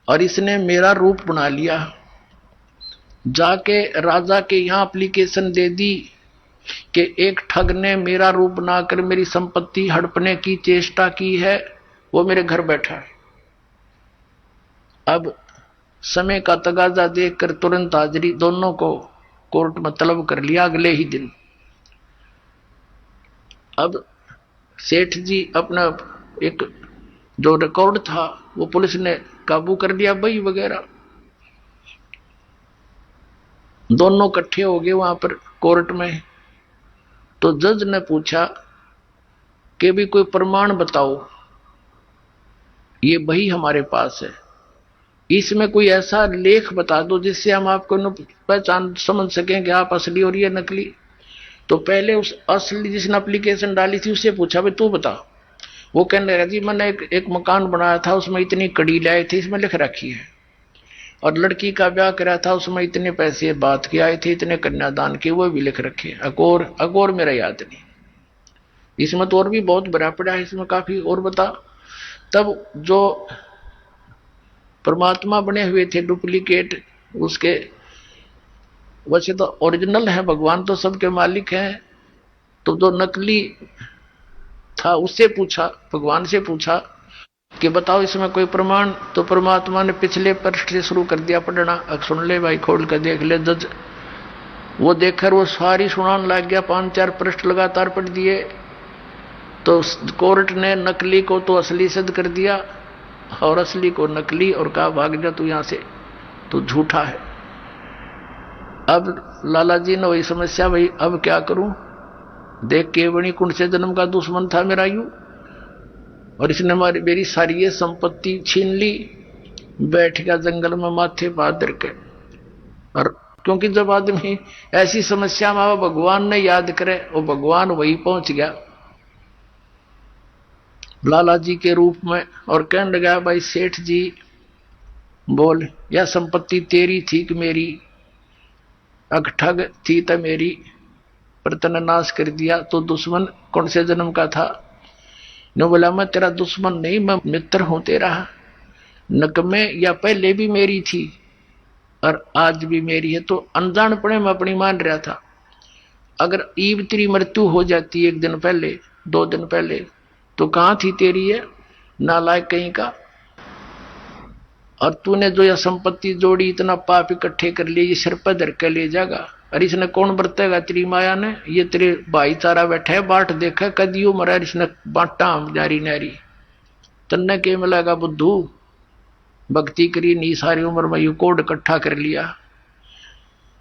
और इसने मेरा रूप बना लिया। जाके राजा के यहां एप्लीकेशन दे दी कि एक ठग ने मेरा रूप बनाकर मेरी संपत्ति हड़पने की चेष्टा की है, वो मेरे घर बैठा है। अब समय का तगाजा देखकर तुरंत हाजिरी, दोनों को कोर्ट में तलब कर लिया अगले ही दिन। अब सेठ जी अपना एक जो रिकॉर्ड था वो पुलिस ने काबू कर लिया, बही वगैरह। दोनों इकट्ठे हो गए वहां पर कोर्ट में। तो जज ने पूछा कि भी कोई प्रमाण बताओ, ये बही हमारे पास है, इसमें कोई ऐसा लेख बता दो जिससे हम आपको पहचान समझ सकें कि आप असली और ये नकली। तो पहले उस असली जिसने एप्लीकेशन डाली थी उससे पूछा भाई तू बता। वो कहने लगा जी मैंने एक मकान बनाया था, उसमें इतनी कड़ी लाए थे, इसमें लिख रखी है। और लड़की का ब्याह करा था, उसमें इतने पैसे बात के आए थे, इतने कन्यादान के, वो भी लिख रखे। अगोर मेरा याद नहीं, इसमें तो और भी बहुत भरा पड़ा है, इसमें काफी और बता। तब जो परमात्मा बने हुए थे डुप्लीकेट उसके, वैसे तो ओरिजिनल है, भगवान तो सबके मालिक हैं। तो जो नकली था उससे पूछा, भगवान से पूछा कि बताओ इसमें कोई प्रमाण। तो परमात्मा ने पिछले पृष्ठ से शुरू कर दिया पढ़ना। अब सुन ले भाई, खोल कर देख ले। जज वो देखकर वो सारी सुनाने लग गया, 5-4 पृष्ठ लगातार पढ़ दिए। तो कोर्ट ने नकली को तो असली सिद्ध कर दिया और असली को नकली, और कहा भाग जा तू यहां से, तू झूठा है। अब लाला जी ने वही समस्या, भाई अब क्या करूं, देख के बनी कुंड से जन्म का दुश्मन था मेरा यूं, और इसने मेरी सारी ये संपत्ति छीन ली। बैठ गया जंगल में माथे बादर के। और क्योंकि जब आदमी ऐसी समस्या में भगवान ने याद करे, वो भगवान वही पहुंच गया लाला जी के रूप में, और कहने लगा भाई सेठ जी बोल, यह संपत्ति तेरी थी कि मेरी? ठग थी तो मेरी, पर तने नाश कर दिया। तो दुश्मन कौन से जन्म का था? ने बोला मैं तेरा दुश्मन नहीं, मैं मित्र हूं तेरा। नकमे या पहले भी मेरी थी और आज भी मेरी है, तो अनजानपणे में अपनी मान रहा था। अगर ईब तेरी मृत्यु हो जाती 1 दिन पहले 2 दिन पहले, तो कहां थी तेरी है नालायक कहीं का? और तूने जो यह संपत्ति जोड़ी, इतना पाप इकट्ठे कर लिए, ये सिर पर धर के ले जाएगा। और इसने कौन बरतेगा? तेरी माया ने। ये तेरे भाईचारा बैठा है, बाट देखा कदियो मरा, इसने बांटा हम जारी नारी। तन्ने के मिलेगा बुद्धू, भक्ति करी नहीं सारी उम्र में, यू कोड इकट्ठा कर लिया।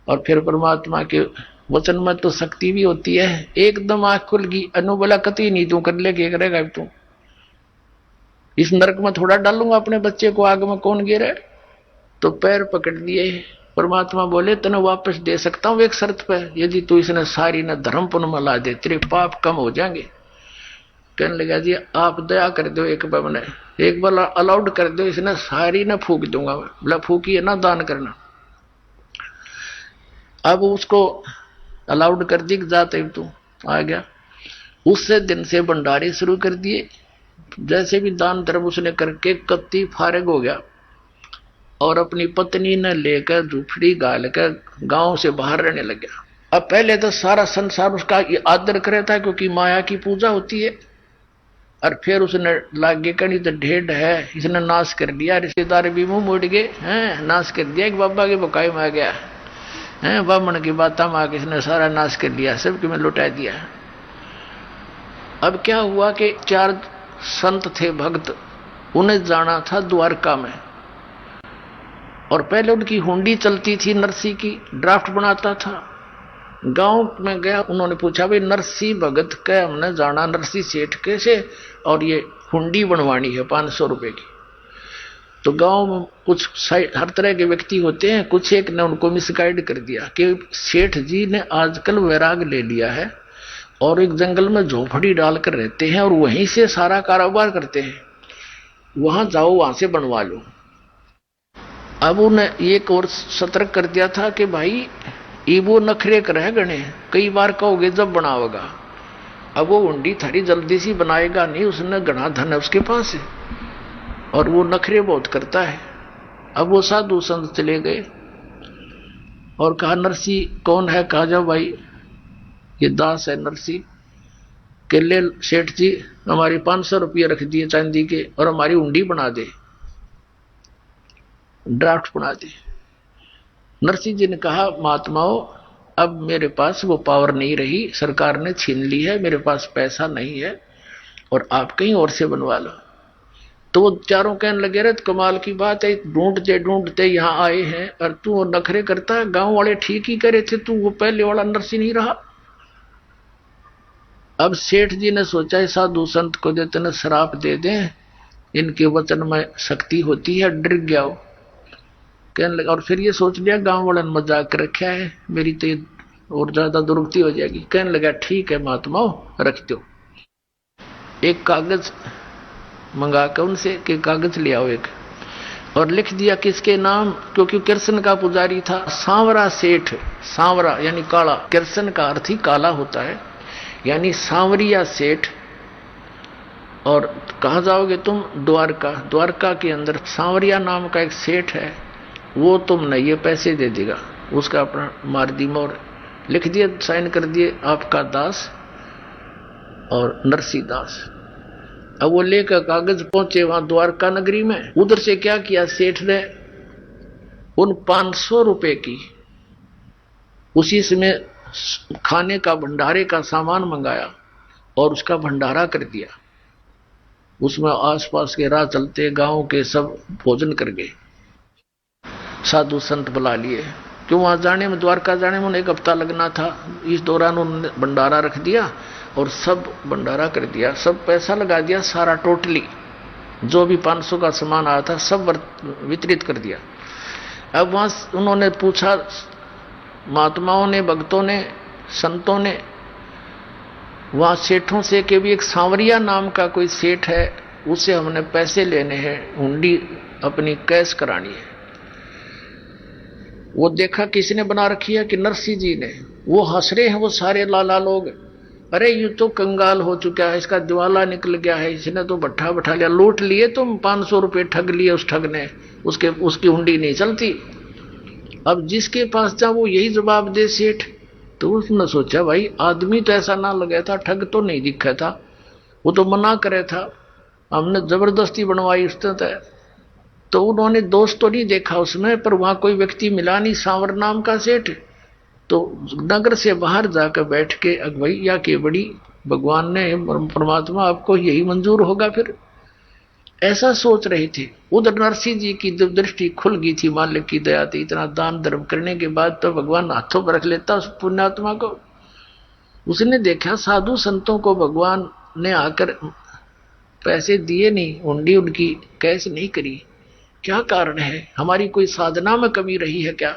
और फिर परमात्मा के वचन में तो शक्ति भी होती है। एकदम आंख खुल गई, अनुबला कति नहीं तू कर ले, क्या करेगा तू? इस नरक में थोड़ा डालूंगा अपने बच्चे को, आग में कौन गिरे? तो पैर पकड़ लिए। परमात्मा बोले तने वापस दे सकता हूं एक शर्त पे, यदि तू इसने सारी न धर्म पुण्य में ला दे, तेरे पाप कम हो जाएंगे। कहने लगा जी आप दया कर दो, एक बार अलाउड कर दो, इसने सारी न फूक दूंगा। बोला फूकी है ना, दान करना। अब उसको अलाउड कर दी, जाते तू आ गया। उससे दिन से भंडारे शुरू कर दिए। जैसे भी दान धर्म उसने करके कत्ती फारिग हो गया, और अपनी पत्नी ने लेकर झूपड़ी गाल कर गांव से बाहर रहने लग गया। अब पहले तो सारा संसार उसका आदर करे था, क्योंकि माया की पूजा होती है। और फिर उसने लागे कहीं तो ढेड है, इसने नाश कर दिया। रिश्तेदार भी मुंह मोड़ गए हैं, नाश कर दिया। एक बाबा के बकाई में आ गया है, ब्राह्मण की बात में आके इसने सारा नाश कर दिया, सबके में लुटा दिया। अब क्या हुआ कि 4 संत थे भक्त, उन्हें जाना था द्वारका में। और पहले उनकी हुंडी चलती थी, नरसी की ड्राफ्ट बनाता था। गांव में गया, उन्होंने पूछा भाई नरसी भगत के हमने जाना, नरसी सेठ कैसे, और ये हुंडी बनवानी है 500 रुपए की। तो गांव में कुछ हर तरह के व्यक्ति होते हैं, कुछ एक ने उनको मिसगाइड कर दिया कि सेठ जी ने आजकल वैराग ले लिया है और एक जंगल में झोपड़ी डालकर रहते हैं और वहीं से सारा कारोबार करते हैं, वहां जाओ, वहां से बनवा लो। अब उन्हें एक और सतर्क कर दिया था कि भाई ये वो नखरे कर गणे, कई बार कहोगे जब बनाओगा। अब वो हुंडी थारी जल्दी सी बनाएगा नहीं, उसने घना धन है उसके पास है और वो नखरे बहुत करता है। अब वो साधु संत चले गए और कहा नरसी कौन है? कहा जाओ भाई ये दास है नरसी के। ले सेठ जी हमारी 500 रुपये रख दिए चांदी के और हमारी हुंडी बना दे, ड्राफ्ट बना दे। नरसी जी ने कहा महात्माओं अब मेरे पास वो पावर नहीं रही, सरकार ने छीन ली है, मेरे पास पैसा नहीं है और आप कहीं और से बनवा लो। तो वो चारों कहने लगे रे कमाल की बात है, ढूंढते ढूंढते यहाँ आए हैं और तू वो नखरे करता है, गांव वाले ठीक ही करे थे, तू वो पहले वाला नरसी नहीं रहा। अब सेठ जी ने सोचा साधु संत को देते न श्राप दे दें, इनके वचन में शक्ति होती है, डर गया हो कहने लगा। और फिर ये सोच लिया गांव वाले ने मजाक कर रखा है, मेरी तो और ज्यादा दुर्गति हो जाएगी। कहने लगा ठीक है महात्माओं रख दो। एक कागज मंगा कर उनसे कि कागज ले आओ एक, और लिख दिया किसके नाम, क्योंकि कृष्ण का पुजारी था सांवरा सेठ। सांवरा यानी काला, कृष्ण का अर्थ ही काला होता है, यानी सांवरिया सेठ। और कहाँ जाओगे तुम? द्वारका। द्वारका के अंदर सांवरिया नाम का एक सेठ है, वो तुमने ये पैसे दे देगा। उसका अपना मार दी मोर, लिख दिए, साइन कर दिए, आपका दास और नरसी दास। अब वो लेकर कागज पहुंचे वहां द्वारका नगरी में। उधर से क्या किया सेठ ने, उन 500 रुपए की उसी समय खाने का भंडारे का सामान मंगाया और उसका भंडारा कर दिया। उसमें आसपास के राह चलते गांव के सब भोजन कर गए। साधु संत बुला लिए, क्यों वहां जाने में, द्वारका जाने में उन्हें 1 हफ्ता लगना था। इस दौरान उन्होंने भंडारा रख दिया और सब भंडारा कर दिया, सब पैसा लगा दिया सारा, टोटली जो भी 500 का सामान आया था सब वितरित कर दिया। अब वहां उन्होंने पूछा, महात्माओं ने, भक्तों ने, संतों ने वहां सेठों से कि भी एक सांवरिया नाम का कोई सेठ है, उससे हमने पैसे लेने हैं, हुंडी अपनी कैश करानी है। वो देखा किसी ने बना रखी है कि नरसी जी ने। वो हंस रहे हैं वो सारे लाला लोग, अरे ये तो कंगाल हो चुका है, इसका दिवाला निकल गया है, इसने तो भट्ठा बैठा लिया, लूट लिए तुम, 500 रुपए ठग लिए उस ठग ने, उसकी हुंडी नहीं चलती। अब जिसके पास जा वो यही जवाब दे सेठ। तो उसने सोचा भाई आदमी तो ऐसा ना लगा था, ठग तो नहीं दिखा था, वो तो मना करे था, हमने जबरदस्ती बनवाई उसने तय। तो उन्होंने दोस्त तो नहीं देखा उसमें, पर वहां कोई व्यक्ति मिला नहीं सांवर नाम का सेठ। तो नगर से बाहर जाकर बैठ के भैया के बड़ी भगवान ने, परमात्मा आपको यही मंजूर होगा फिर, ऐसा सोच रहे थे। उधर नरसी जी की दृष्टि खुल गई थी, मालिक की दया थी, इतना दान धर्म करने के बाद तो भगवान हाथों पर रख लेता उस पुण्यात्मा को। उसने देखा साधु संतों को भगवान ने आकर पैसे दिए नहीं, हुंडी उनकी कैसे नहीं करी, क्या कारण है, हमारी कोई साधना में कमी रही है क्या?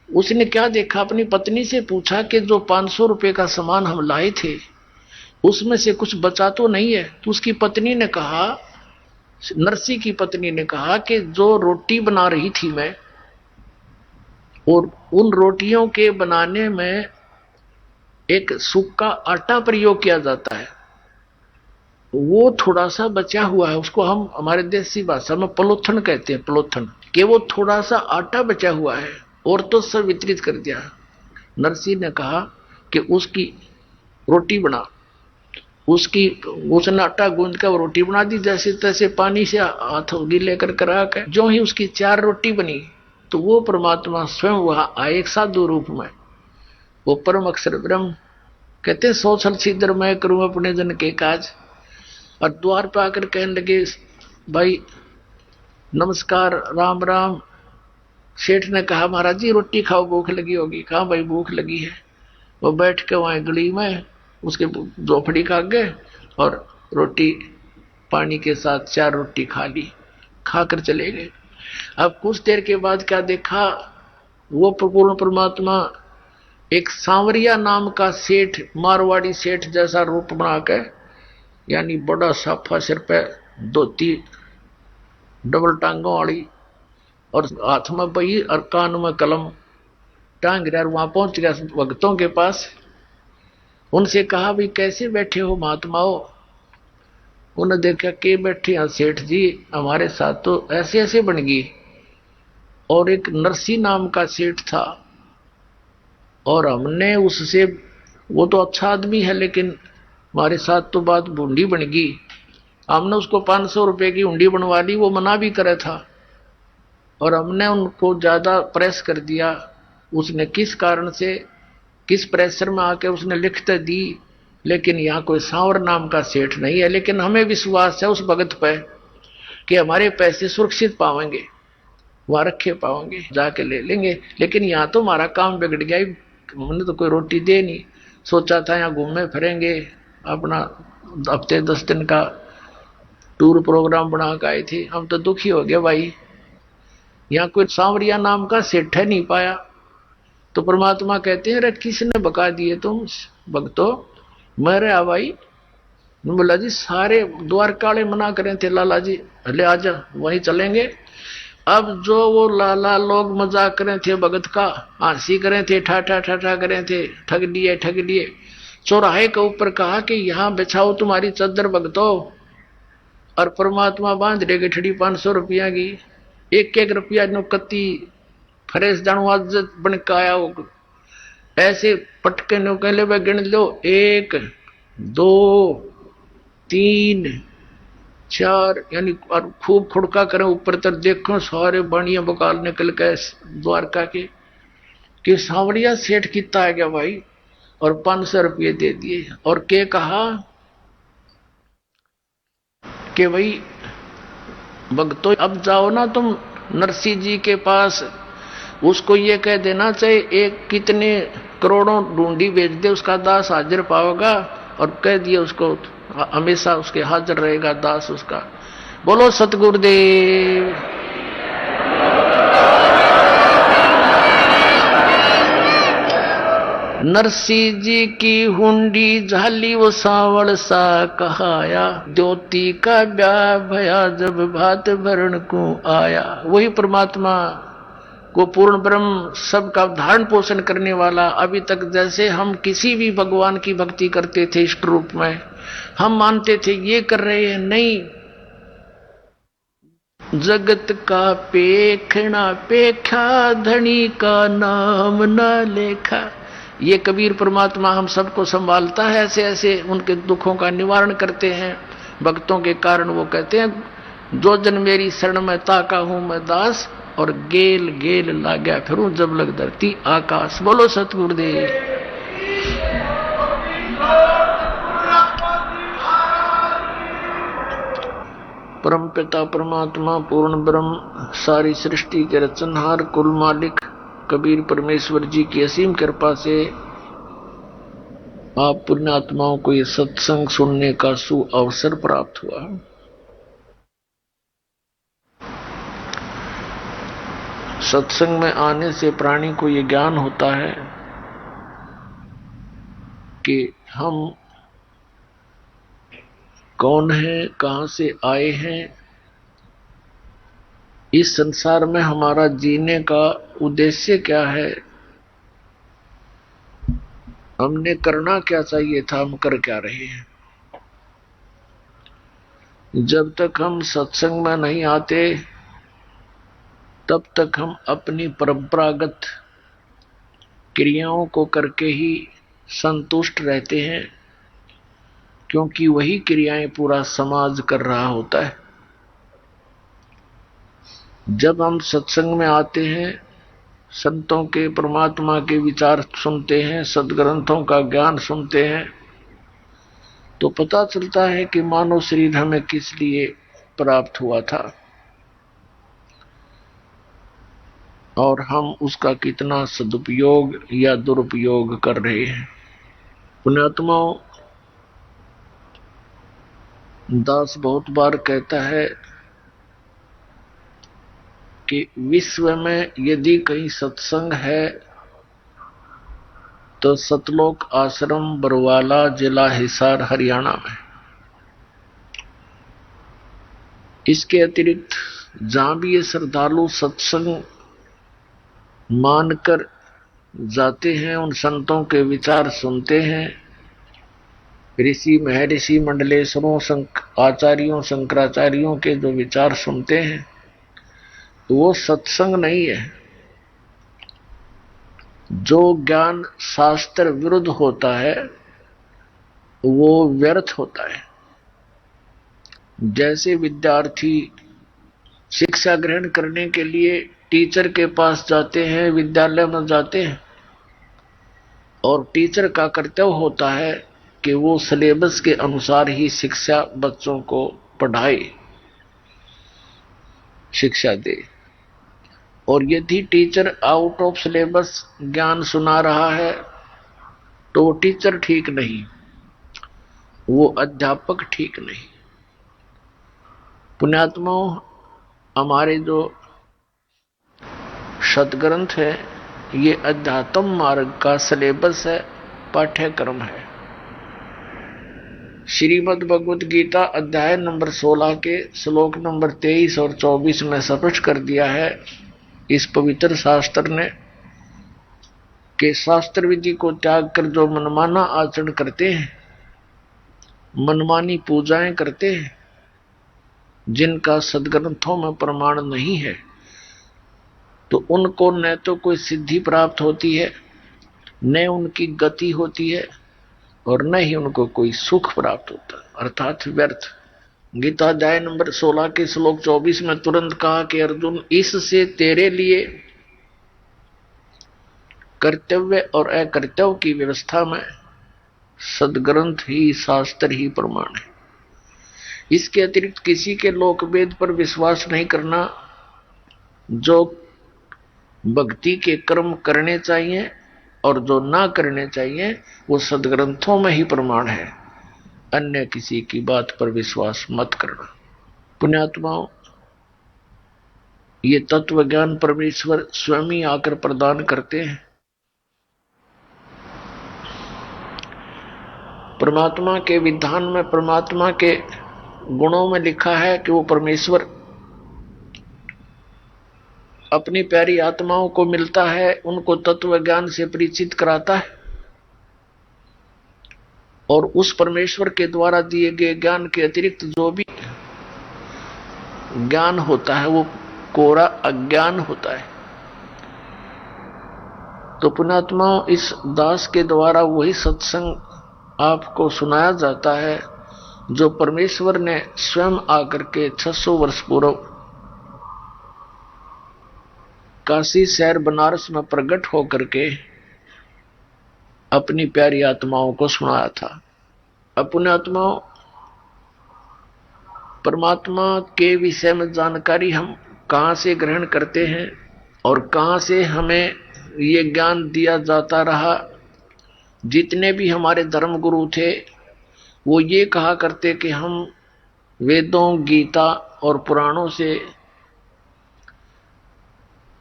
उसने क्या देखा, अपनी पत्नी से पूछा कि जो 500 रुपए का सामान हम लाए थे उसमें से कुछ बचा तो नहीं है? तो उसकी पत्नी ने कहा, नरसी की पत्नी ने कहा कि जो रोटी बना रही थी मैं, और उन रोटियों के बनाने में एक सूखा आटा प्रयोग किया जाता है, वो थोड़ा सा बचा हुआ है, उसको हम हमारे देसी भाषा में पलोथन कहते हैं, पलोथन, कि वो थोड़ा सा आटा बचा हुआ है और तो सब वितरित कर दिया। नरसी ने कहा कि उसकी रोटी बना, उसने आटा गूंद कर रोटी बना दी, जैसे तैसे पानी से हाथ गीले कर करा के। जो ही उसकी 4 रोटी बनी तो वो परमात्मा स्वयं वहां आए एक साधु रूप में, वो परम अक्षर ब्रह्म। कहते 100 छल छिद्र मैं करूं अपने जन के काज। और द्वार पर आकर कहने लगे, भाई नमस्कार, राम राम। सेठ ने कहा, महाराज जी रोटी खाओ, भूख लगी होगी। कहा भाई भूख लगी है। वो बैठ के वहां गली में उसके झोपड़ी खा गए और रोटी पानी के साथ 4 रोटी खा ली, खाकर चले गए। अब कुछ देर के बाद क्या देखा, वो पूर्ण परमात्मा एक सांवरिया नाम का सेठ, मारवाड़ी सेठ जैसा रूप बना के, यानी बड़ा साफा सिर पे धोती डबल टांगों वाली और हाथ में बही और कान में कलम टांग रहा, वहां पहुंच गया भक्तों के पास। उनसे कहा, भाई कैसे बैठे हो महात्माओं? उन्होंने देखा के बैठे हैं सेठ जी, हमारे साथ तो ऐसे ऐसे बन गई, और एक नरसी नाम का सेठ था, और हमने उससे, वो तो अच्छा आदमी है लेकिन हमारे साथ तो बात बूंदी बन गई। हमने उसको 500 रुपए की हुंडी बनवा ली, वो मना भी करे था, और हमने उनको ज्यादा प्रेस कर दिया। उसने किस कारण से, किस प्रेशर में आके उसने लिखते दी, लेकिन यहाँ कोई सांवर नाम का सेठ नहीं है। लेकिन हमें विश्वास है उस भगत पे कि हमारे पैसे सुरक्षित पाएंगे, वहां रखे पाओगे, जाके ले लेंगे। लेकिन यहाँ तो हमारा काम बिगड़ गया, हमने तो कोई रोटी दे नहीं। सोचा था यहाँ घूमे फिरेंगे, अपना हफ्ते 10 दिन का टूर प्रोग्राम बना के आए थे। हम तो दुखी हो गए भाई, यहाँ कोई सांवरिया नाम का सेठ है नहीं पाया। तो परमात्मा कहते हैं, अरे किसने बका दिए तुम भक्तो, मेरे भाई। बोला जी सारे द्वारका वाले मना करें थे, लाला जी हले आजा वहीं चलेंगे। अब जो वो लाला लोग मजाक करें थे भगत का, हंसी करें थे, ठाठा ठाठा करें थे, ठग लिए ठग लिए। चौराहे के ऊपर कहा कि यहाँ बिछाओ तुम्हारी चद्दर भगतो, और परमात्मा बांध दे गठड़ी 500 रुपया की। एक एक रुपया नो कत्ती फरेस जानू आज बन के आया हो, ऐसे पटके नो कह ले गिन लो, 1 2 3 4, यानी और खूब खुड़का करें ऊपर तक, देखो सारे बाणिया बकाल निकल गए द्वारका के कि सांवरिया सेठ कितना आ गया भाई, और 500 रुपये दे दिए। और के कहा कि भाई भक्तों अब जाओ ना तुम नरसी जी के पास, उसको ये कह देना चाहिए एक कितने करोड़ों ढूंढी बेच दे, उसका दास हाजिर पाओगा, और कह दिए उसको हमेशा उसके हाजिर रहेगा दास उसका। बोलो सतगुरुदेव। नरसी जी की हुंडी झाली वो सावड़ सा कहाया, ज्योति का ब्याह भया जब भात भरण को आया। वही परमात्मा को पूर्ण ब्रह्म सबका धारण पोषण करने वाला। अभी तक जैसे हम किसी भी भगवान की भक्ति करते थे इष्ट रूप में, हम मानते थे ये कर रहे हैं, नहीं, जगत का पेखना पेखा धनी का नाम न लेखा। ये कबीर परमात्मा हम सबको संभालता है, ऐसे ऐसे उनके दुखों का निवारण करते हैं भक्तों के कारण। वो कहते हैं, जो जन मेरी शरण में ताका हूं मैं दास, और गेल गेल लाग्या फिरूं जब लग धरती आकाश। बोलो सतगुरुदेव। परम पिता परमात्मा पूर्ण ब्रह्म सारी सृष्टि के रचनहार कुल मालिक कबीर परमेश्वर जी की असीम कृपा से आप पुण्यात्माओं को ये सत्संग सुनने का सु अवसर प्राप्त हुआ। सत्संग में आने से प्राणी को ये ज्ञान होता है कि हम कौन हैं, कहां से आए हैं, इस संसार में हमारा जीने का उद्देश्य क्या है, हमने करना क्या चाहिए था, हम कर क्या रहे हैं। जब तक हम सत्संग में नहीं आते तब तक हम अपनी परंपरागत क्रियाओं को करके ही संतुष्ट रहते हैं, क्योंकि वही क्रियाएं पूरा समाज कर रहा होता है। जब हम सत्संग में आते हैं, संतों के परमात्मा के विचार सुनते हैं, सदग्रंथों का ज्ञान सुनते हैं, तो पता चलता है कि मानव शरीर हमें किस लिए प्राप्त हुआ था और हम उसका कितना सदुपयोग या दुरुपयोग कर रहे हैं। पुण्यात्माओं, दास बहुत बार कहता है कि विश्व में यदि कहीं सत्संग है तो सतलोक आश्रम बरवाला, जिला हिसार, हरियाणा में। इसके अतिरिक्त जहां भी ये श्रद्धालु सत्संग मानकर जाते हैं, उन संतों के विचार सुनते हैं, ऋषि महर्षि मंडलेश्वरों आचार्यों शंकराचार्यों के जो विचार सुनते हैं, वो सत्संग नहीं है। जो ज्ञान शास्त्र विरुद्ध होता है वो व्यर्थ होता है। जैसे विद्यार्थी शिक्षा ग्रहण करने के लिए टीचर के पास जाते हैं, विद्यालय में जाते हैं, और टीचर का कर्तव्य होता है कि वो सिलेबस के अनुसार ही शिक्षा बच्चों को पढ़ाए, शिक्षा दे। और यदि टीचर आउट ऑफ सिलेबस ज्ञान सुना रहा है तो वो टीचर ठीक नहीं, वो अध्यापक ठीक नहीं। पुण्यात्माओं, हमारे जो सदग्रंथ है ये अध्यात्म मार्ग का सिलेबस है, पाठ्यक्रम है। श्रीमद् भगवत गीता अध्याय नंबर 16 के श्लोक नंबर 23 और 24 में स्पष्ट कर दिया है इस पवित्र शास्त्र ने कि शास्त्र विधि को त्याग कर जो मनमाना आचरण करते हैं, मनमानी पूजाएं करते हैं, जिनका सदग्रंथों में प्रमाण नहीं है, तो उनको न तो कोई सिद्धि प्राप्त होती है, न उनकी गति होती है, और न ही उनको कोई सुख प्राप्त होता, अर्थात व्यर्थ। गीता अध्याय नंबर 16 के श्लोक 24 में तुरंत कहा कि अर्जुन, इससे तेरे लिए कर्तव्य और अकर्तव्य की व्यवस्था में सदग्रंथ ही, शास्त्र ही प्रमाण है। इसके अतिरिक्त किसी के लोकवेद पर विश्वास नहीं करना। जो भक्ति के कर्म करने चाहिए और जो ना करने चाहिए वो सदग्रंथों में ही प्रमाण है, अन्य किसी की बात पर विश्वास मत करना। पुण्यात्माओं, ये तत्व ज्ञान परमेश्वर स्वयं ही आकर प्रदान करते हैं। परमात्मा के विधान में, परमात्मा के गुणों में लिखा है कि वो परमेश्वर अपनी प्यारी आत्माओं को मिलता है, उनको तत्व ज्ञान से परिचित कराता है, और उस परमेश्वर के द्वारा दिए गए ज्ञान के अतिरिक्त जो भी ज्ञान होता है वो कोरा अज्ञान होता है। तो पुण्यात्माओं, इस दास के द्वारा वही सत्संग आपको सुनाया जाता है जो परमेश्वर ने स्वयं आकर के 600 वर्ष पूर्व काशी शहर बनारस में प्रकट होकर के अपनी प्यारी आत्माओं को सुनाया था। अपने आत्माओं, परमात्मा के विषय में जानकारी हम कहां से ग्रहण करते हैं और कहां से हमें ये ज्ञान दिया जाता रहा। जितने भी हमारे धर्म गुरु थे वो ये कहा करते कि हम वेदों, गीता और पुराणों से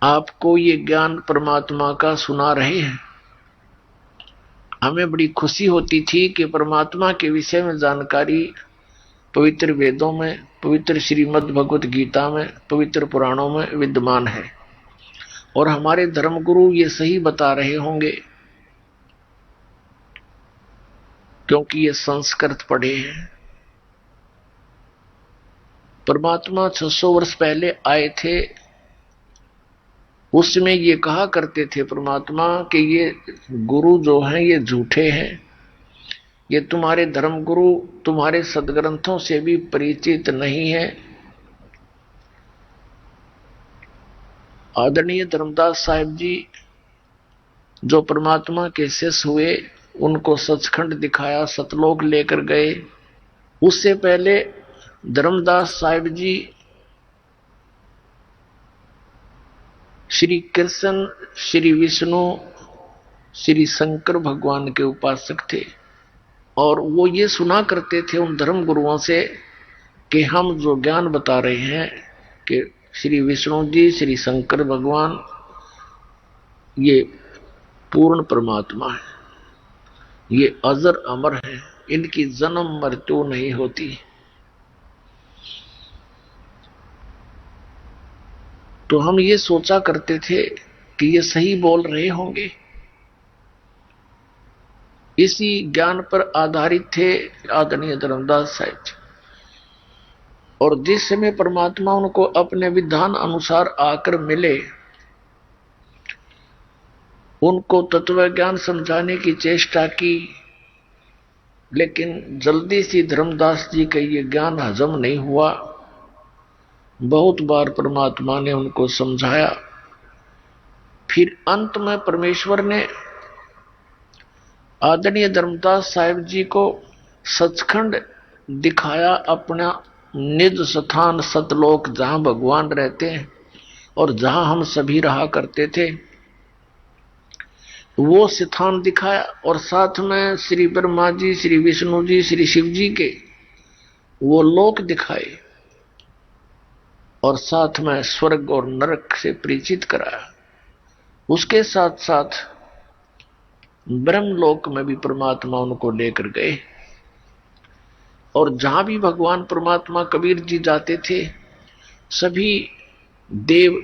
आपको ये ज्ञान परमात्मा का सुना रहे हैं। हमें बड़ी खुशी होती थी कि परमात्मा के विषय में जानकारी पवित्र वेदों में, पवित्र श्रीमद् भगवत गीता में, पवित्र पुराणों में विद्यमान है, और हमारे धर्मगुरु ये सही बता रहे होंगे क्योंकि ये संस्कृत पढ़े हैं। परमात्मा 600 वर्ष पहले आए थे, उसमें ये कहा करते थे परमात्मा कि ये गुरु जो हैं ये झूठे हैं, ये तुम्हारे धर्म गुरु तुम्हारे सदग्रंथों से भी परिचित नहीं है। आदरणीय धर्मदास साहिब जी जो परमात्मा के शिष्य हुए, उनको सचखंड दिखाया, सतलोक लेकर गए। उससे पहले धर्मदास साहिब जी श्री कृष्ण, श्री विष्णु, श्री शंकर भगवान के उपासक थे, और वो ये सुना करते थे उन धर्म गुरुओं से कि हम जो ज्ञान बता रहे हैं कि श्री विष्णु जी, श्री शंकर भगवान ये पूर्ण परमात्मा है, ये अजर अमर है, इनकी जन्म मृत्यु नहीं होती। तो हम ये सोचा करते थे कि ये सही बोल रहे होंगे। इसी ज्ञान पर आधारित थे आदरणीय धर्मदास साहिब। और जिस समय परमात्मा उनको अपने विधान अनुसार आकर मिले, उनको तत्व ज्ञान समझाने की चेष्टा की, लेकिन जल्दी से धर्मदास जी का ये ज्ञान हजम नहीं हुआ। बहुत बार परमात्मा ने उनको समझाया। फिर अंत में परमेश्वर ने आदरणीय धर्मदास साहिब जी को सचखंड दिखाया, अपना निज स्थान सतलोक, जहां भगवान रहते हैं और जहां हम सभी रहा करते थे, वो स्थान दिखाया। और साथ में श्री ब्रह्मा जी, श्री विष्णु जी, श्री शिव जी के वो लोक दिखाए, और साथ में स्वर्ग और नरक से परिचित कराया। उसके साथ साथ ब्रह्मलोक में भी परमात्मा उनको लेकर गए, और जहां भी भगवान परमात्मा कबीर जी जाते थे, सभी देव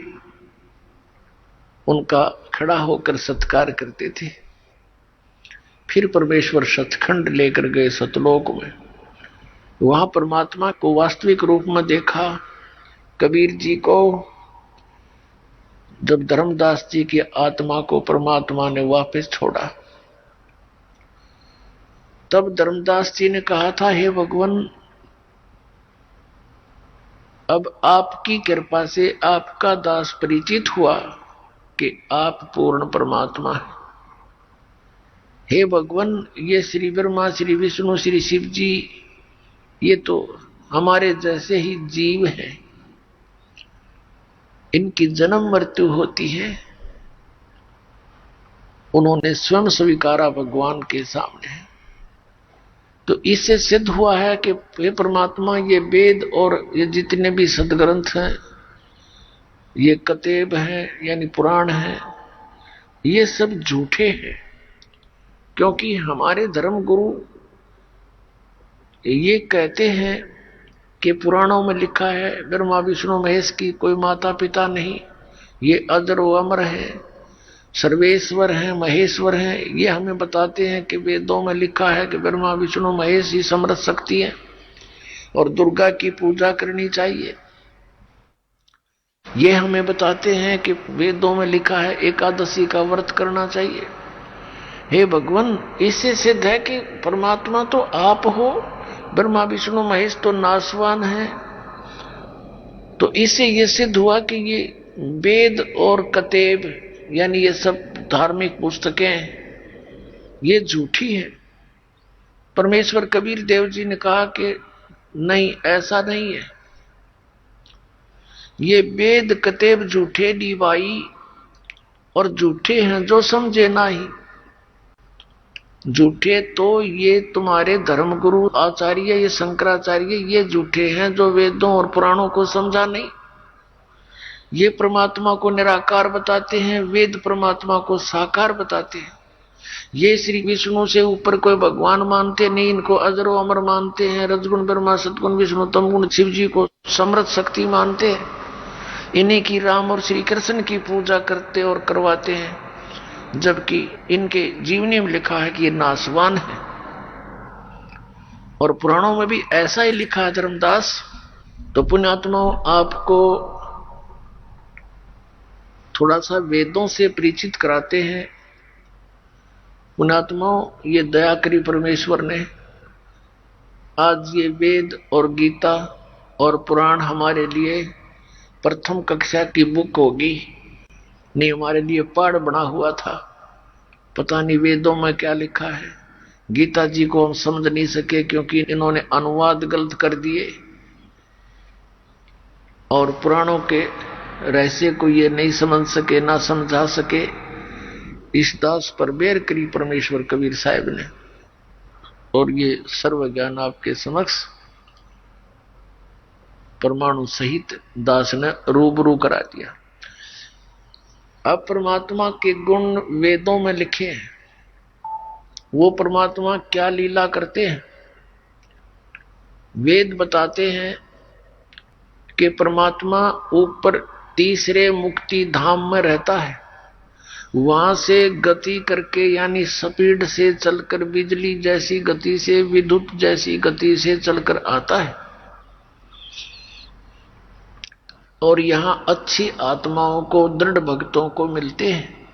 उनका खड़ा होकर सत्कार करते थे। फिर परमेश्वर सचखंड लेकर गए सतलोक में। वहां परमात्मा को वास्तविक रूप में देखा। कबीर जी को जब धर्मदास जी की आत्मा को परमात्मा ने वापस छोड़ा, तब धर्मदास जी ने कहा था, हे भगवान, अब आपकी कृपा से आपका दास परिचित हुआ कि आप पूर्ण परमात्मा हैं। हे भगवान, ये श्री ब्रह्मा, श्री विष्णु, श्री शिव जी, ये तो हमारे जैसे ही जीव हैं। इनकी जन्म मृत्यु होती है। उन्होंने स्वयं स्वीकारा भगवान के सामने। तो इससे सिद्ध हुआ है कि हे परमात्मा, ये वेद और ये जितने भी सदग्रंथ हैं, ये कतेब हैं यानी पुराण हैं, ये सब झूठे हैं। क्योंकि हमारे धर्म गुरु ये कहते हैं कि पुराणों में लिखा है ब्रह्मा विष्णु महेश की कोई माता पिता नहीं, ये अजर व अमर है, सर्वेश्वर हैं, महेश्वर हैं। ये हमें बताते हैं कि वेदों में लिखा है कि ब्रह्मा विष्णु महेश ही समर्थ शक्ति है और दुर्गा की पूजा करनी चाहिए। ये हमें बताते हैं कि वेदों में लिखा है एकादशी का व्रत करना चाहिए। हे भगवान, इससे सिद्ध है कि परमात्मा तो आप हो, ब्रह्मा विष्णु महेश तो नाशवान है। तो इससे ये सिद्ध हुआ कि ये वेद और कतेब यानी ये सब धार्मिक पुस्तकें ये झूठी हैं। परमेश्वर कबीर देव जी ने कहा कि नहीं, ऐसा नहीं है। ये वेद कतेब झूठे डिवाई और झूठे हैं जो समझे नहीं। झूठे तो ये तुम्हारे धर्मगुरु आचार्य, ये शंकराचार्य, ये झूठे हैं जो वेदों और पुराणों को समझा नहीं। ये परमात्मा को निराकार बताते हैं, वेद परमात्मा को साकार बताते हैं। ये श्री विष्णु से ऊपर कोई भगवान मानते नहीं, इनको अजरो अमर मानते हैं। रजगुण ब्रह्मा, सतगुण विष्णु, तमगुण शिव जी को समर्थ शक्ति मानते हैं। इन्हीं की राम और श्री कृष्ण की पूजा करते और करवाते हैं, जबकि इनके जीवनी में लिखा है कि ये नाशवान है। और पुराणों में भी ऐसा ही लिखा है धर्मदास। तो पुण्यात्माओं, आपको थोड़ा सा वेदों से परिचित कराते हैं। पुण्यात्माओं, ये दया करी परमेश्वर ने, आज ये वेद और गीता और पुराण हमारे लिए प्रथम कक्षा की बुक होगी। नहीं, हमारे लिए पाठ बना हुआ था। पता नहीं वेदों में क्या लिखा है। गीता जी को हम समझ नहीं सके क्योंकि इन्होंने अनुवाद गलत कर दिए, और पुराणों के रहस्य को ये नहीं समझ सके, ना समझा सके। इस दास पर बेर करी परमेश्वर कबीर साहब ने, और ये सर्व ज्ञान आपके समक्ष परमाणु सहित दास ने रूबरू करा दिया। अब परमात्मा के गुण वेदों में लिखे हैं। वो परमात्मा क्या लीला करते हैं? वेद बताते हैं कि परमात्मा ऊपर तीसरे मुक्ति धाम में रहता है। वहां से गति करके यानी स्पीड से चलकर, बिजली जैसी गति से, विद्युत जैसी गति से चलकर आता है। और यहां अच्छी आत्माओं को, दृढ़ भक्तों को मिलते हैं,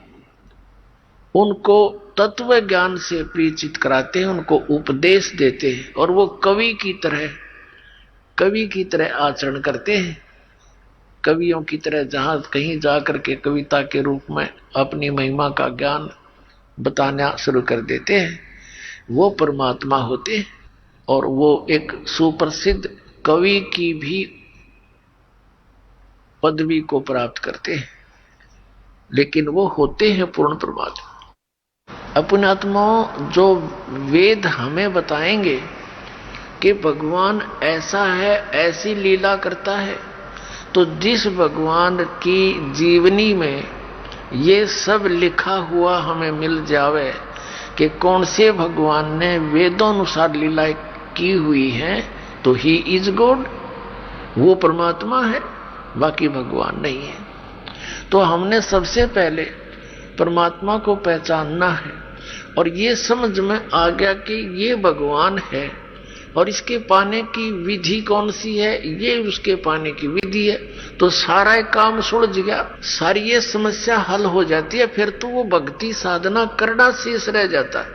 उनको तत्व ज्ञान से परिचित कराते हैं, उनको उपदेश देते हैं, और वो कवि की तरह आचरण करते हैं। कवियों की तरह जहां कहीं जाकर के कविता के रूप में अपनी महिमा का ज्ञान बताना शुरू कर देते हैं, वो परमात्मा होते हैं। और वो एक सुप्रसिद्ध कवि की भी पदवी को प्राप्त करते हैं, लेकिन वो होते हैं पूर्ण परमात्मा। अपने आत्माओं, जो वेद हमें बताएंगे कि भगवान ऐसा है, ऐसी लीला करता है, तो जिस भगवान की जीवनी में ये सब लिखा हुआ हमें मिल जावे कि कौन से भगवान ने वेदोनुसार लीलाएं की हुई हैं, तो ही इज गॉड, वो परमात्मा है, बाकी भगवान नहीं है। तो हमने सबसे पहले परमात्मा को पहचानना है, और ये समझ में आ गया कि ये भगवान है और इसके पाने की विधि कौन सी है, ये उसके पाने की विधि है, तो सारा काम सुलझ गया, सारी ये समस्या हल हो जाती है। फिर तो वो भक्ति साधना करना शेष रह जाता है।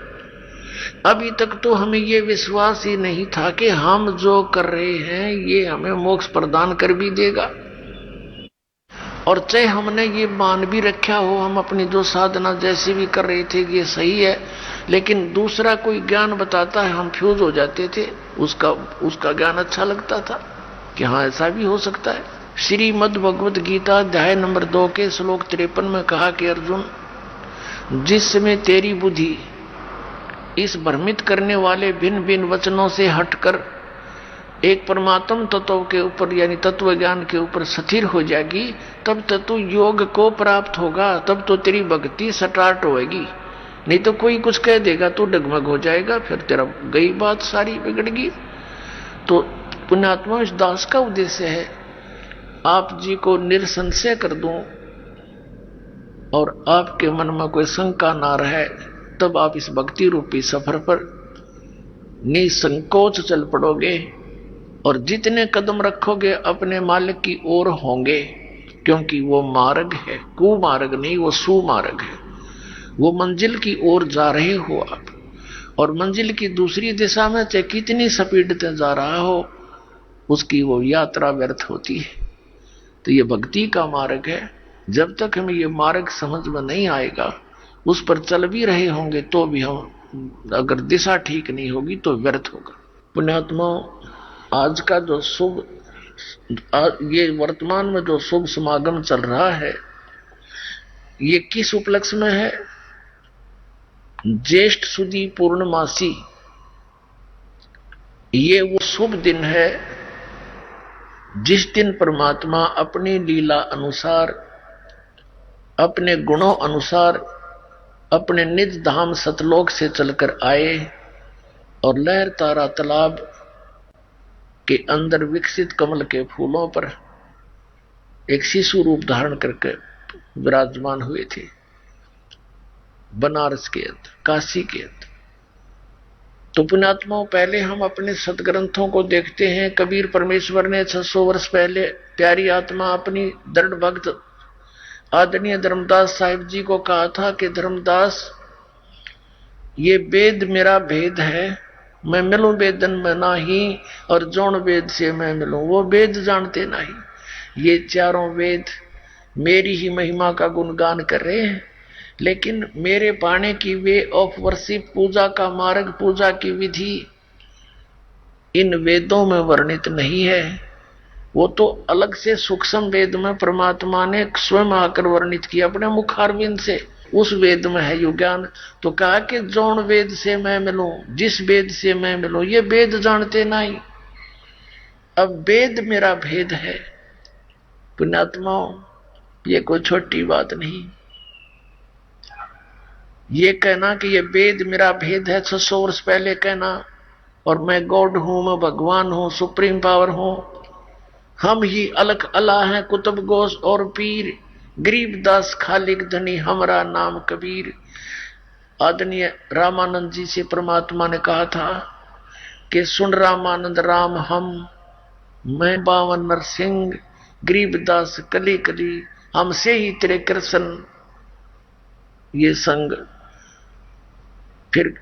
अभी तक तो हमें ये विश्वास ही नहीं था कि हम जो कर रहे हैं ये हमें मोक्ष प्रदान कर भी देगा, और चाहे हमने ये मान भी रखा हो, हम अपनी जो साधना जैसी भी कर रहे थे ये सही है, लेकिन दूसरा कोई ज्ञान बताता है, हम फ्यूज हो जाते थे, उसका ज्ञान अच्छा लगता था कि हाँ ऐसा भी हो सकता है। श्रीमद् भगवद गीता अध्याय नंबर 2 के श्लोक 53 में कहा कि अर्जुन, जिस समय तेरी बुद्धि इस भ्रमित करने वाले भिन्न भिन्न वचनों से हटकर एक परमात्म तत्व के ऊपर यानी तत्व ज्ञान के ऊपर स्थिर हो जाएगी, तब तो तू योग को प्राप्त होगा, तब तो तेरी भक्ति स्टार्ट होएगी। नहीं तो कोई कुछ कह देगा तो डगमग हो जाएगा, फिर तेरा गई बात सारी बिगड़गी। तो पुण्यात्मा, इस दास का उद्देश्य है आप जी को निरसंशय कर दूं और आपके मन में कोई शंका ना रहे, तब आप इस भक्ति रूपी सफर पर निसंकोच चल पड़ोगे, और जितने कदम रखोगे अपने मालिक की ओर होंगे, क्योंकि वो मार्ग है, कुमार्ग नहीं, वो सुमार्ग है। वो मंजिल की ओर जा रहे हो आप, और मंजिल की दूसरी दिशा में चाहे कितनी स्पीड से जा रहा हो, उसकी वो यात्रा व्यर्थ होती है। तो ये भक्ति का मार्ग है। जब तक हमें ये मार्ग समझ में नहीं आएगा, उस पर चल भी रहे होंगे तो भी हम, अगर दिशा ठीक नहीं होगी तो व्यर्थ होगा। पुण्यात्मा, आज का जो ये वर्तमान में जो शुभ समागम चल रहा है, ये किस उपलक्ष्य में है? ज्येष्ठ सुदी पूर्णमासी। ये वो शुभ दिन है जिस दिन परमात्मा अपनी लीला अनुसार, अपने गुणों अनुसार अपने निज धाम सतलोक से चलकर आए और लहर तारा तालाब के अंदर विकसित कमल के फूलों पर एक शिशु रूप धारण करके विराजमान हुए थे, बनारस के अंदर, काशी के अंदर। तो पुण्यात्माओं, पहले हम अपने सदग्रंथों को देखते हैं। कबीर परमेश्वर ने 600 वर्ष पहले प्यारी आत्मा अपनी दृढ़ भक्त आदरणीय धर्मदास साहिब जी को कहा था कि धर्मदास, ये वेद मेरा भेद है, मैं मिलूं वेदन में नहीं, और जौन वेद से मैं मिलूं वो वेद जानते नहीं। ये चारों वेद मेरी ही महिमा का गुणगान कर रहे हैं, लेकिन मेरे पाने की वे ऑफ वर्शिप, पूजा का मार्ग, पूजा की विधि इन वेदों में वर्णित नहीं है। वो तो अलग से सूक्ष्म वेद में परमात्मा ने स्वयं आकर वर्णित किया अपने मुखारविंद से, उस वेद में है यो ज्ञान। तो कहा कि जौन वेद से मैं मिलूं, जिस वेद से मैं मिलूं, ये वेद जानते नहीं। अब वेद मेरा भेद है। पुण्यात्माओं, ये कोई छोटी बात नहीं। ये कहना कि ये वेद मेरा भेद है 600 वर्ष पहले कहना, और मैं गॉड हूं, मैं भगवान हूं, सुप्रीम पावर हूं, हम ही अलग अल्लाह हैं, कुतुब गोश और पीर, गरीबदास खालिक धनी, हमारा नाम कबीर। आदरणीय रामानंद जी से परमात्मा ने कहा था कि सुन रामानंद राम हम, मैं बावन नरसिंह, गरीबदास कली कली हमसे ही तेरे कृष्ण ये संग। फिर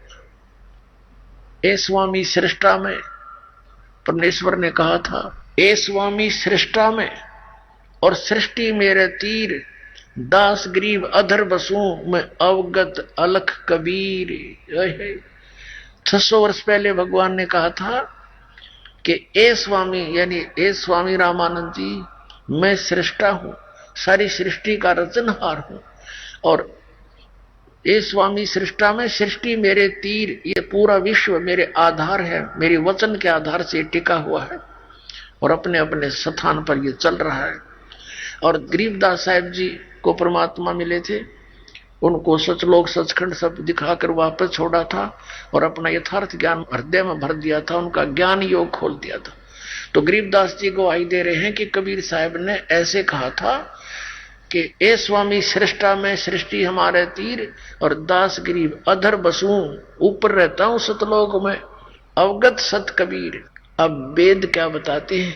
ए स्वामी सृष्टा में परमेश्वर ने कहा था, ए स्वामी सृष्टा में और सृष्टि मेरे तीर, दास गरीब अधर बसू मैं अवगत अलख कबीर। 600 वर्ष पहले भगवान ने कहा था कि ए स्वामी यानी ए स्वामी रामानंद जी, मैं सृष्टा हूं, सारी सृष्टि का रचनहार हूं, और ए स्वामी सृष्टा में सृष्टि मेरे तीर, ये पूरा विश्व मेरे आधार है, मेरे वचन के आधार से टिका हुआ है और अपने अपने स्थान पर ये चल रहा है। और गरीबदास साहब जी को परमात्मा मिले थे, उनको सचलोक सचखंड सब दिखाकर वापस छोड़ा था और अपना यथार्थ ज्ञान हृदय में भर दिया था, उनका ज्ञान योग खोल दिया था। तो गरीबदास जी गवाही दे रहे हैं कि कबीर साहब ने ऐसे कहा था कि ए स्वामी सृष्टा में सृष्टि हमारे तीर और दास गरीब अधर बसू ऊपर रहता हूं सतलोक में अवगत सत कबीर। अब वेद क्या बताते हैं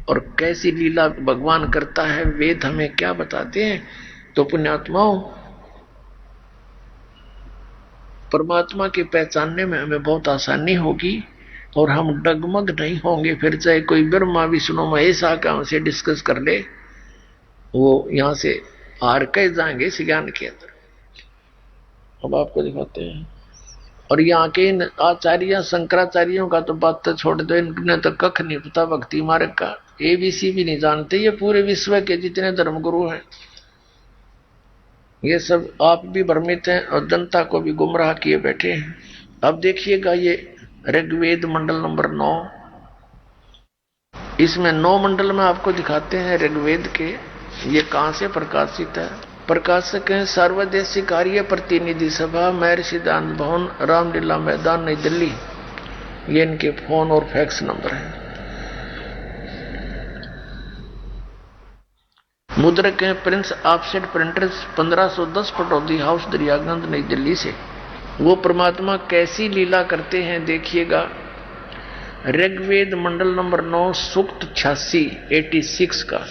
और कैसी लीला भगवान करता है, वेद हमें क्या बताते हैं। तो पुण्यात्माओं, परमात्मा के पहचानने में हमें बहुत आसानी होगी और हम डगमग नहीं होंगे। फिर चाहे कोई ब्रह्मा विष्णु महेश आकर हमसे डिस्कस कर ले, वो यहां से हार के जाएंगे इस ज्ञान के अंदर। अब आपको दिखाते हैं। और यहाँ के आचार्य शंकराचार्यों का तो बात तो छोड़ दो, इन्हें तो कख नहीं पता भक्ति मार्ग का, एबीसी भी नहीं जानते। ये पूरे विश्व के जितने धर्मगुरु हैं ये सब आप भी भ्रमित हैं और जनता को भी गुमराह किए बैठे हैं। अब देखिएगा ये ऋग्वेद मंडल नंबर 9, इसमें 9 मंडल में आपको दिखाते हैं ऋग्वेद के। ये कहां से प्रकाशित है? प्रकाशक हैं सर्वदेशी कार्य प्रतिनिधि सभा, महर्षि दान भवन, रामलीला मैदान, नई दिल्ली। ये इनके फोन और फैक्स नंबर है। मुद्रक हैं Prince offset printers, 1510 Pataudi house, Daryaganj, नई दिल्ली से। वो परमात्मा कैसी लीला करते हैं देखिएगा। ऋग्वेद मंडल नंबर 9 सूक्त 86 का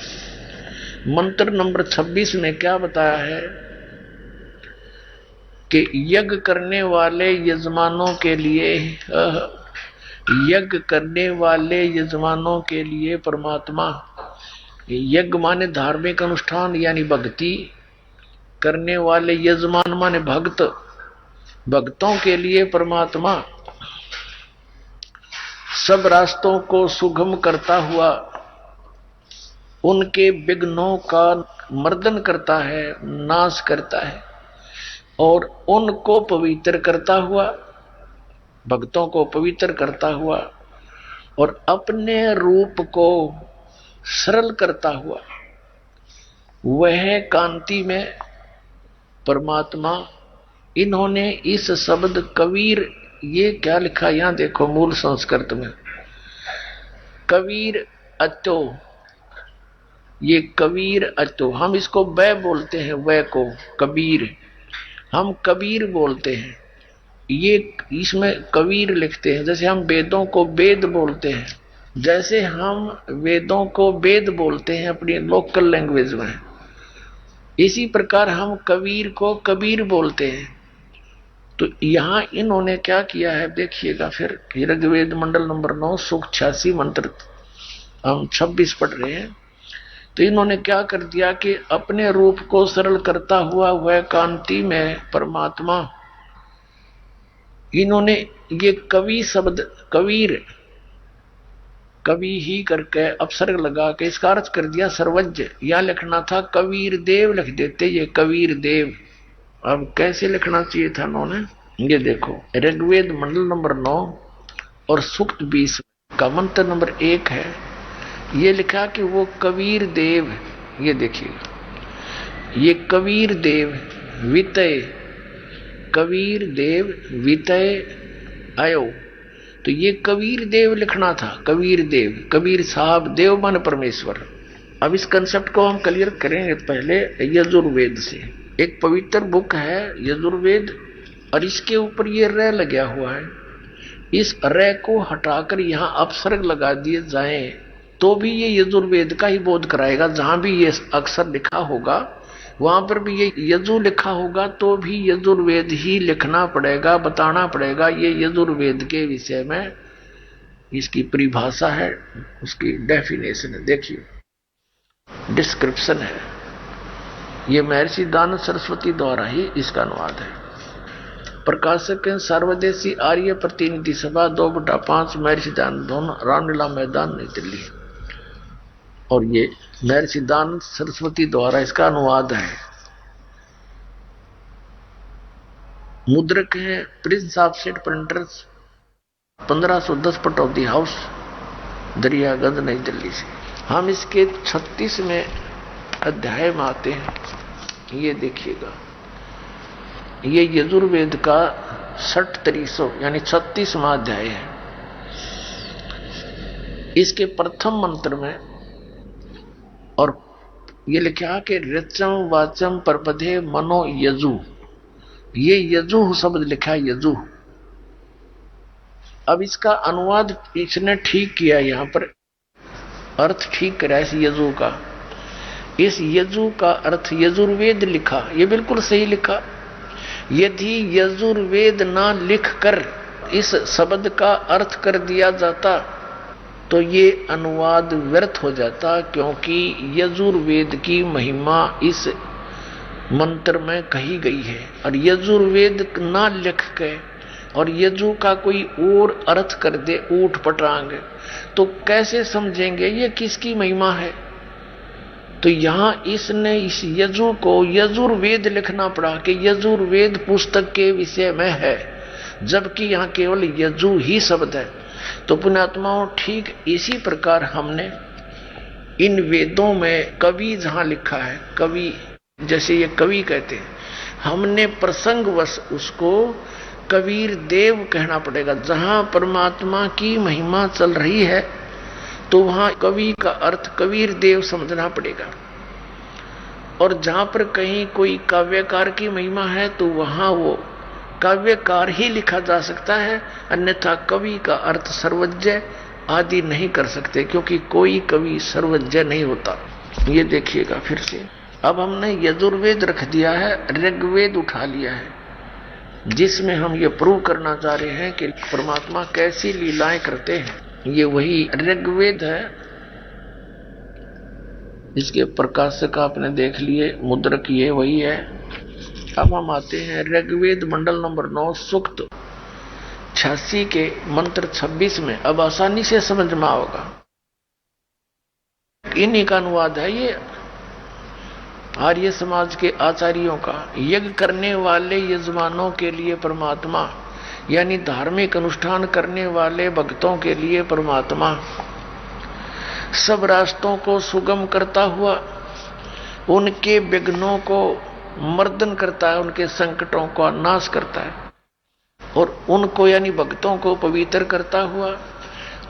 मंत्र नंबर 26 में क्या बताया है कि यज्ञ करने वाले यजमानों के लिए, यज्ञ करने वाले यजमानों के लिए परमात्मा, यज्ञ माने धार्मिक अनुष्ठान यानी भक्ति करने वाले, यजमान माने भक्त, भक्तों के लिए परमात्मा सब रास्तों को सुगम करता हुआ उनके विघ्नों का मर्दन करता है, नाश करता है और उनको पवित्र करता हुआ, भक्तों को पवित्र करता हुआ और अपने रूप को सरल करता हुआ, वह कांति में परमात्मा। इन्होंने इस शब्द कबीर, ये क्या लिखा यहां देखो मूल संस्कृत में, कबीर अतो, ये कबीर अतो, हम इसको वह बोलते हैं, वह को कबीर, हम कबीर बोलते हैं। ये इसमें कबीर लिखते हैं। जैसे हम वेदों को वेद बोलते हैं, जैसे हम वेदों को वेद बोलते हैं अपनी लोकल लैंग्वेज में, इसी प्रकार हम कबीर को कबीर बोलते हैं। तो यहां इन्होंने क्या किया है देखिएगा। फिर ऋग्वेद मंडल नंबर 9 सूक्त 86 मंत्र हम 26 पढ़ रहे हैं। तो इन्होंने क्या कर दिया कि अपने रूप को सरल करता हुआ वह कांति में परमात्मा, इन्होंने ये कवि शब्द, कबीर, कवि ही करके अपसर्ग लगा के इसका अर्थ कर दिया सर्वज्ञ। यहां लिखना था कबीर देव, लिख देते ये कबीर देव। अब कैसे लिखना चाहिए था उन्होंने, ये देखो ऋग्वेद मंडल नंबर 9 और सूक्त 20 का मंत्र नंबर 1 है। ये लिखा कि वो कबीर देव, ये देखिए ये कबीर देव वितय, कबीर देव वितय आयो। तो ये कबीर देव लिखना था, कबीर देव, कबीर साहब, देव मान परमेश्वर। अब इस कंसेप्ट को हम क्लियर करेंगे पहले यजुर्वेद से। एक पवित्र बुक है यजुर्वेद और इसके ऊपर ये र लगा हुआ है। इस र को हटाकर यहाँ अपसर्ग लगा दिए जाएं तो भी ये यजुर्वेद का ही बोध कराएगा। जहां भी ये अक्षर लिखा होगा वहां पर भी ये यजु लिखा होगा तो भी यजुर्वेद ही लिखना पड़ेगा, बताना पड़ेगा। ये यजुर्वेद के विषय में इसकी परिभाषा है, उसकी डेफिनेशन है। देखिए डिस्क्रिप्शन है, ये महर्षि दानव सरस्वती द्वारा ही इसका अनुवाद है। प्रकाशक हैं सर्वदेशी आर्य प्रतिनिधि सभा 2/5 महर्षि दानव, रामलीला मैदान, नई दिल्ली। और ये महर्षि दानव सरस्वती द्वारा इसका अनुवाद है। मुद्रक है Prince of set printers, 1510 Pataudi house, Daryaganj, नई दिल्ली से। हम इसके 36वें अध्याय में आते हैं। ये देखिएगा, ये यजुर्वेद का 63 यानी 36वां अध्याय है। इसके प्रथम मंत्र में और ये लिखा कि ऋचम वाचम परपधे मनो यजु, ये यजु शब्द लिखा, यजु। अब इसका अनुवाद इसने ठीक किया, यहां पर अर्थ ठीक करा इस यजु का। इस यजु का अर्थ यजुर्वेद लिखा, ये बिल्कुल सही लिखा। यदि यजुर्वेद ना लिखकर इस शब्द का अर्थ कर दिया जाता तो ये अनुवाद व्यर्थ हो जाता, क्योंकि यजुर्वेद की महिमा इस मंत्र में कही गई है। और यजुर्वेद ना लिख के और यजु का कोई और अर्थ कर दे ऊट पटांग, तो कैसे समझेंगे ये किसकी महिमा है। तो यहां इसने इस यजु को यजुर्वेद लिखना पड़ा कि यजुर्वेद पुस्तक के विषय में है, जबकि यहां केवल यजु ही शब्द है। तो पुण्यात्माओं, ठीक इसी प्रकार हमने इन वेदों में कवि जहां लिखा है, कवि जैसे ये कवि कहते हैं, हमने प्रसंगवश उसको कबीर देव कहना पड़ेगा। जहां परमात्मा की महिमा चल रही है तो वहां कवि का अर्थ कबीर देव समझना पड़ेगा। और जहां पर कहीं कोई काव्यकार की महिमा है तो वहां वो काव्यकार ही लिखा जा सकता है, अन्यथा कवि का अर्थ सर्वज्ञ आदि नहीं कर सकते, क्योंकि कोई कवि सर्वज्ञ नहीं होता। ये देखिएगा फिर से, अब हमने यजुर्वेद रख दिया है, ऋग्वेद उठा लिया है, जिसमें हम ये प्रूव करना चाह रहे हैं कि परमात्मा कैसी लीलाएं करते हैं। ये वही ऋग्वेद है, इसके प्रकाशक आपने देख लिए, मुद्रक ये वही है। अब हम आते हैं ऋग्वेद मंडल नंबर 9 सूक्त 86 के मंत्र 26 में। अब आसानी से समझ में आओगा, इन्हीं का अनुवाद है ये आर्य समाज के आचार्यों का। यज्ञ करने वाले यजमानों के लिए परमात्मा, यानी धार्मिक अनुष्ठान करने वाले भक्तों के लिए परमात्मा सब रास्तों को सुगम करता हुआ उनके विघ्नों को मर्दन करता है, उनके संकटों का नाश करता है, और उनको यानी भक्तों को पवित्र करता हुआ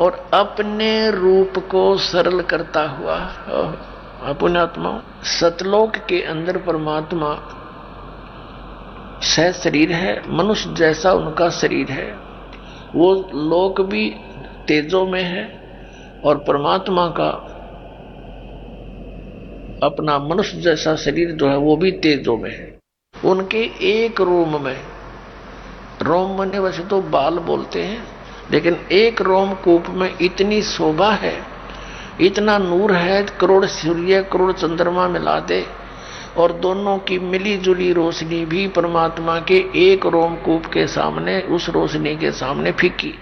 और अपने रूप को सरल करता हुआ। पुण्यात्मा, सतलोक के अंदर परमात्मा सह शरीर है, मनुष्य जैसा उनका शरीर है। वो लोक भी तेजों में है और परमात्मा का अपना मनुष्य जैसा शरीर जो है वो भी तेजों में है। उनके एक रोम में, रोम मने वैसे तो बाल बोलते हैं, लेकिन एक रोम कूप में इतनी शोभा है, इतना नूर है, करोड़ सूर्य करोड़ चंद्रमा मिला दे और दोनों की मिली जुली रोशनी भी परमात्मा के एक रोमकूप के सामने, उस रोशनी के सामने फीकी।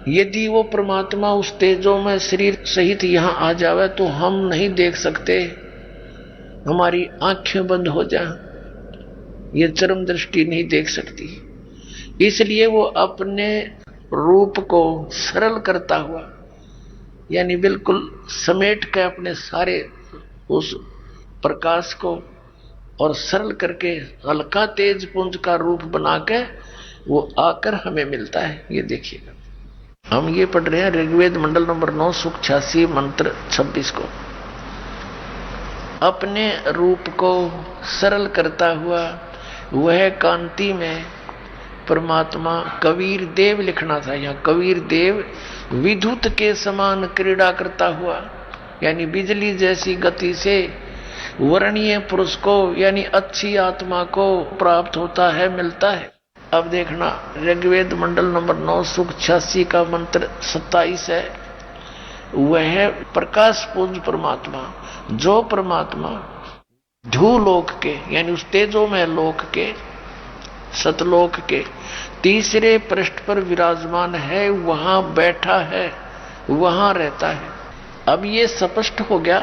यदि वो परमात्मा उस तेजों में शरीर सहित यहां आ जावे तो हम नहीं देख सकते, हमारी आंखें बंद हो जाए, ये चरम दृष्टि नहीं देख सकती। इसलिए वो अपने रूप को सरल करता हुआ, यानी बिल्कुल समेट के अपने सारे उस प्रकाश को और सरल करके हल्का तेज पुंज का रूप बना के वो आकर हमें मिलता है। ये देखिएगा, हम ये पढ़ रहे हैं ऋग्वेद मंडल नंबर 9 सूक्त 86 मंत्र 26 को। अपने रूप को सरल करता हुआ वह कांति में परमात्मा कबीर देव लिखना था। यहाँ कबीर देव विद्युत के समान क्रीड़ा करता हुआ, यानी बिजली जैसी गति से वर्णीय पुरुष को यानी अच्छी आत्मा को प्राप्त होता है, मिलता है। अब देखना, ऋग्वेद मंडल नंबर 9 सूक्त 86 का मंत्र 27 है। वह प्रकाश पुंज परमात्मा, जो परमात्मा ध्रुवलोक के यानी उस तेजोमय लोक के, सतलोक के तीसरे पृष्ठ पर विराजमान है, वहां बैठा है, वहां रहता है। अब ये स्पष्ट हो गया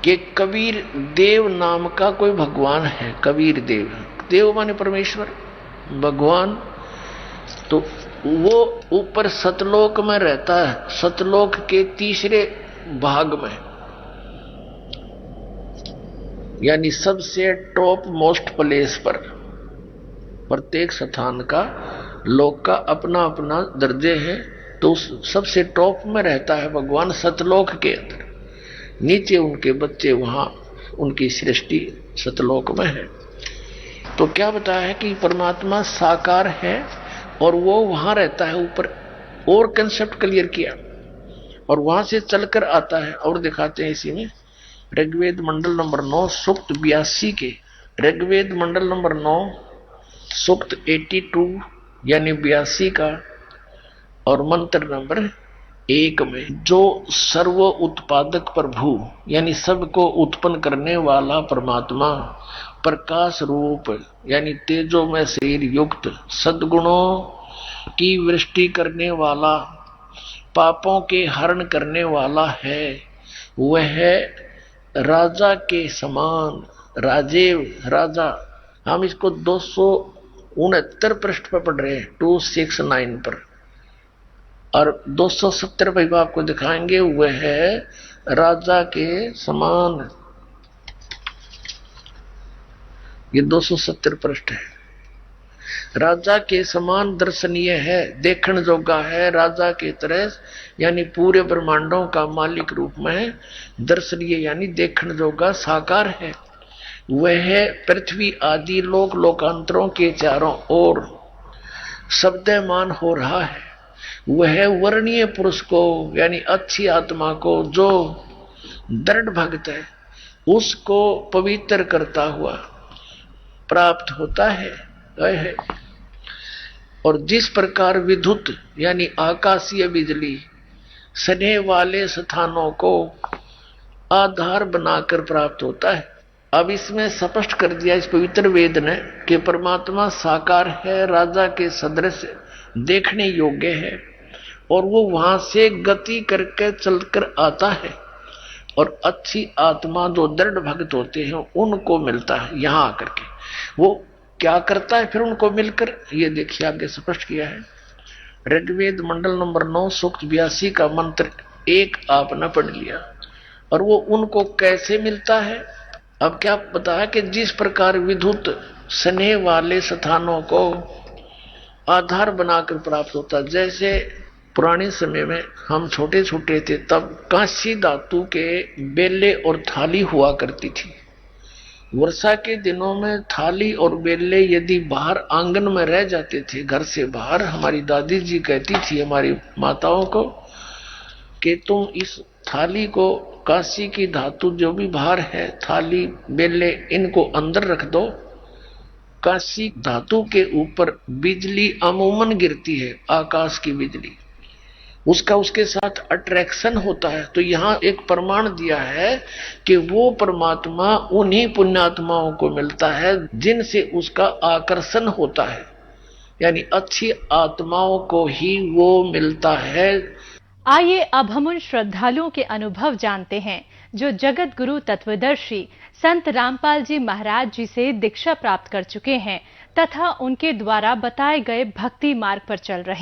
कि कबीर देव नाम का कोई भगवान है। कबीर देव, देव माने परमेश्वर, भगवान, तो वो ऊपर सतलोक में रहता है, सतलोक के तीसरे भाग में, यानी सबसे टॉप मोस्ट प्लेस पर। प्रत्येक स्थान का, लोक का अपना अपना दर्जे है, तो सबसे टॉप में रहता है भगवान सतलोक के अंदर। नीचे उनके बच्चे वहां, उनकी सृष्टि सतलोक में है। तो क्या बताया है कि परमात्मा साकार है और वो वहां रहता है ऊपर, और कंसेप्ट क्लियर किया, और वहां से चलकर आता है। और दिखाते हैं इसी में ऋग्वेद मंडल नंबर 9 सूक्त 82 के, ऋग्वेद मंडल नंबर 9 सूक्त 82 यानी 82 का और मंत्र नंबर 1 में, जो सर्व उत्पादक प्रभु यानी सबको उत्पन्न करने वाला परमात्मा, प्रकाश रूप यानी तेजो में शरीर युक्त, सद्गुणों की वृष्टि करने वाला, पापों के हरण करने वाला है, वह राजा के समान, राजेव राजा। हम इसको 269 पृष्ठ पर पढ़ रहे हैं, 269 पर, और 270 पर आपको दिखाएंगे, वह है राजा के समान। ये 270 पृष्ठ है। राजा के समान दर्शनीय है, देखण जोगा है, राजा के तरह यानी पूरे ब्रह्मांडों का मालिक रूप में दर्शनीय यानी देखण जोगा साकार है। वह पृथ्वी आदि लोक लोकांतरों के चारों ओर शब्दमान हो रहा है। वह वर्णीय पुरुष को यानी अच्छी आत्मा को, जो दृढ़ भक्त है, उसको पवित्र करता हुआ प्राप्त होता है। और जिस प्रकार विद्युत यानी आकाशीय बिजली सने वाले स्थानों को आधार बनाकर प्राप्त होता है। अब इसमें स्पष्ट कर दिया इस पवित्र वेद ने कि परमात्मा साकार है, राजा के सदृश देखने योग्य है, और वो वहां से गति करके चलकर आता है, और अच्छी आत्मा जो दृढ़ भक्त होते हैं उनको मिलता है यहां आकर के। वो क्या करता है फिर उनको मिलकर, ये देखिए आगे स्पष्ट किया है। ऋग्वेद मंडल नंबर 9 सूक्त 82 का मंत्र 1 आपने पढ़ लिया, और वो उनको कैसे मिलता है। अब क्या बताया कि जिस प्रकार विद्युत स्नेह वाले स्थानों को आधार बनाकर प्राप्त होता, जैसे पुराने समय में हम छोटे छोटे थे तब कांसी धातु के बेले और थाली हुआ करती थी। वर्षा के दिनों में थाली और बेले यदि बाहर आंगन में रह जाते थे, घर से बाहर, हमारी दादी जी कहती थी हमारी माताओं को कि तुम इस थाली को, कांसी की धातु जो भी बाहर है, थाली बेले, इनको अंदर रख दो। कांसी धातु के ऊपर बिजली अमूमन गिरती है, आकाश की बिजली, उसका उसके साथ अट्रैक्शन होता है। तो यहाँ एक प्रमाण दिया है कि वो परमात्मा उन्हीं पुण्यात्माओं को मिलता है जिनसे उसका आकर्षण होता है, यानी अच्छी आत्माओं को ही वो मिलता है। आइए अब हम उन श्रद्धालुओं के अनुभव जानते हैं जो जगत गुरु तत्वदर्शी संत रामपाल जी महाराज जी से दीक्षा प्राप्त कर चुके हैं तथा उनके द्वारा बताए गए भक्ति मार्ग पर चल रहे हैं।